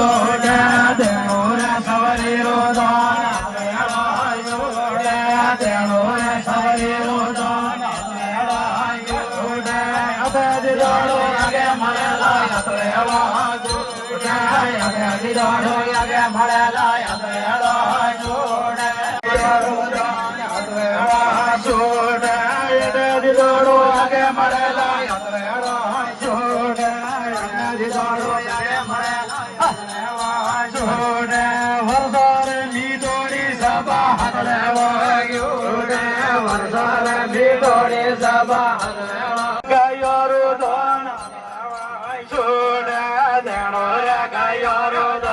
જોડે દેણો રે સવરી રોદન દેણો રે સવરી રોદન જોડે અબે દીદોડો આગે મળેલા યાત્રેવા જોડે અબે દીદોડો આગે મળેલા યાત્રેવા જોડે જોડે દીદોડો આગે મળેલા યાત્રેવા જોડે દીદોડો આગે મળેલા જોડે વરસાદ મીઠોડી સભા હાથ લેવા જોડે વરસાદ મીઠોડી સભા હાથ લેવા ગયો રુદન જોડે દેણો રે ગયો રુદન